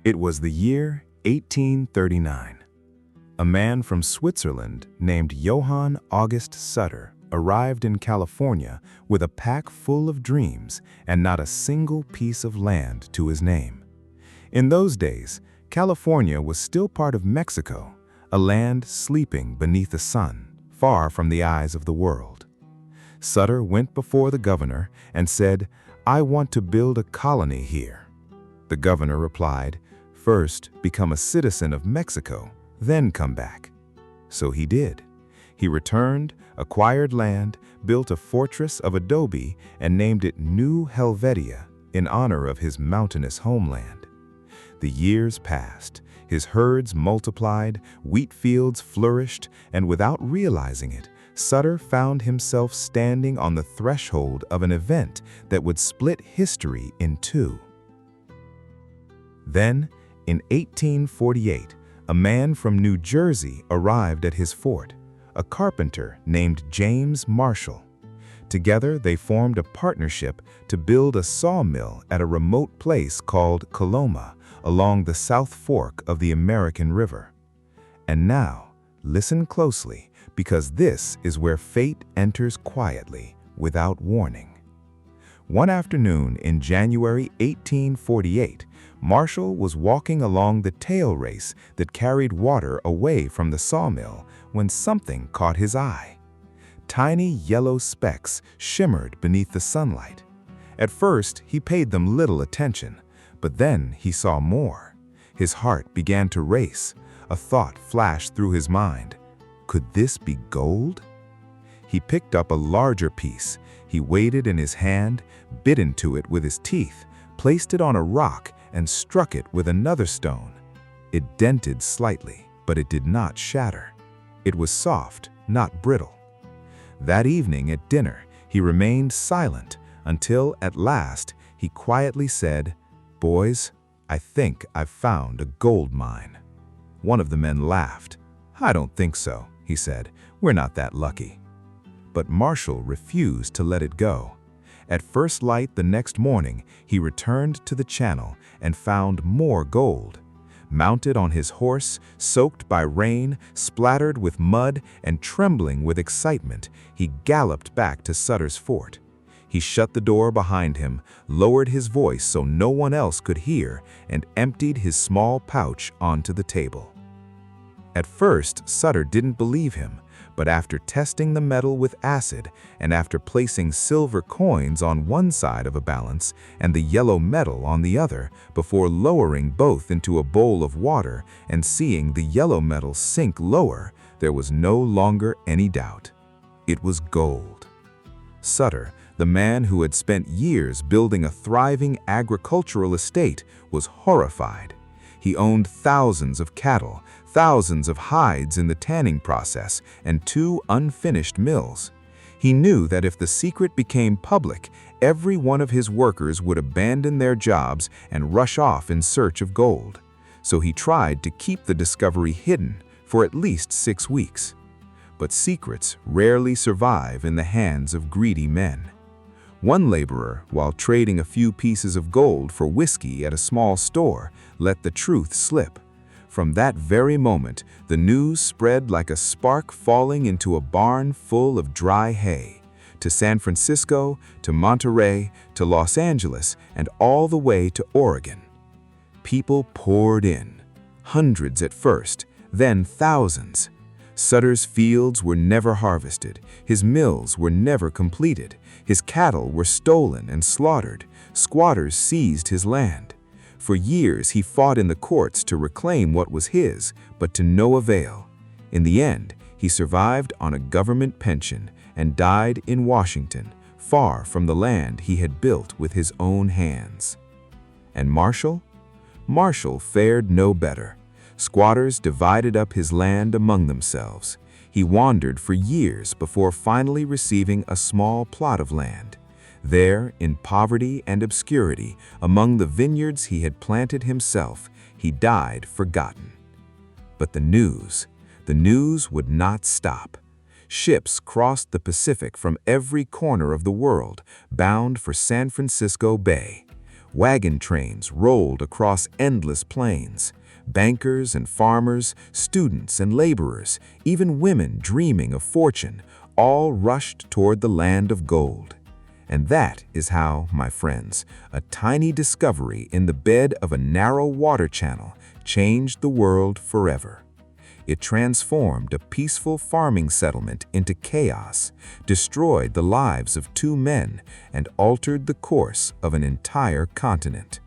It was the year 1839. A man from Switzerland named Johann August Sutter arrived in California with a pack full of dreams and not a single piece of land to his name. In those days, California was still part of Mexico, a land sleeping beneath the sun, far from the eyes of the world. Sutter went before the governor and said, "I want to build a colony here." The governor replied, "First, become a citizen of Mexico, then come back." So he did. He returned, acquired land, built a fortress of adobe, and named it New Helvetia in honor of his mountainous homeland. The years passed, his herds multiplied, wheat fields flourished, and without realizing it, Sutter found himself standing on the threshold of an event that would split history in two. Then, in 1848, a man from New Jersey arrived at his fort, a carpenter named James Marshall. Together, they formed a partnership to build a sawmill at a remote place called Coloma, along the South Fork of the American River. And now, listen closely, because this is where fate enters quietly, without warning. One afternoon in January 1848, Marshall was walking along the tail race that carried water away from the sawmill when something caught his eye. Tiny yellow specks shimmered beneath the sunlight. At first, he paid them little attention, but then he saw more. His heart began to race. A thought flashed through his mind. Could this be gold? He picked up a larger piece. He weighed it in his hand, bit into it with his teeth, placed it on a rock, and struck it with another stone. It dented slightly, but it did not shatter. It was soft, not brittle. That evening at dinner, he remained silent until, at last, he quietly said, "Boys, I think I've found a gold mine." One of the men laughed. "I don't think so," he said. "We're not that lucky." But Marshall refused to let it go. At first light the next morning, he returned to the channel and found more gold. Mounted on his horse, soaked by rain, splattered with mud, and trembling with excitement, he galloped back to Sutter's fort. He shut the door behind him, lowered his voice so no one else could hear, and emptied his small pouch onto the table. At first, Sutter didn't believe him, but after testing the metal with acid and after placing silver coins on one side of a balance and the yellow metal on the other, before lowering both into a bowl of water and seeing the yellow metal sink lower, there was no longer any doubt. It was gold. Sutter, the man who had spent years building a thriving agricultural estate, was horrified. He owned thousands of cattle, thousands of hides in the tanning process, and 2 unfinished mills. He knew that if the secret became public, every one of his workers would abandon their jobs and rush off in search of gold. So he tried to keep the discovery hidden for at least 6 weeks. But secrets rarely survive in the hands of greedy men. One laborer, while trading a few pieces of gold for whiskey at a small store, let the truth slip. From that very moment, the news spread like a spark falling into a barn full of dry hay. To San Francisco, to Monterey, to Los Angeles, and all the way to Oregon. People poured in. Hundreds at first, then thousands. Sutter's fields were never harvested, his mills were never completed, his cattle were stolen and slaughtered, squatters seized his land. For years he fought in the courts to reclaim what was his, but to no avail. In the end, he survived on a government pension and died in Washington, far from the land he had built with his own hands. And Marshall? Marshall fared no better. Squatters divided up his land among themselves. He wandered for years before finally receiving a small plot of land. There, in poverty and obscurity, among the vineyards he had planted himself, he died forgotten. But the news would not stop. Ships crossed the Pacific from every corner of the world, bound for San Francisco Bay. Wagon trains rolled across endless plains. Bankers and farmers, students and laborers, even women dreaming of fortune, all rushed toward the land of gold. And that is how, my friends, a tiny discovery in the bed of a narrow water channel changed the world forever. It transformed a peaceful farming settlement into chaos, destroyed the lives of two men, and altered the course of an entire continent.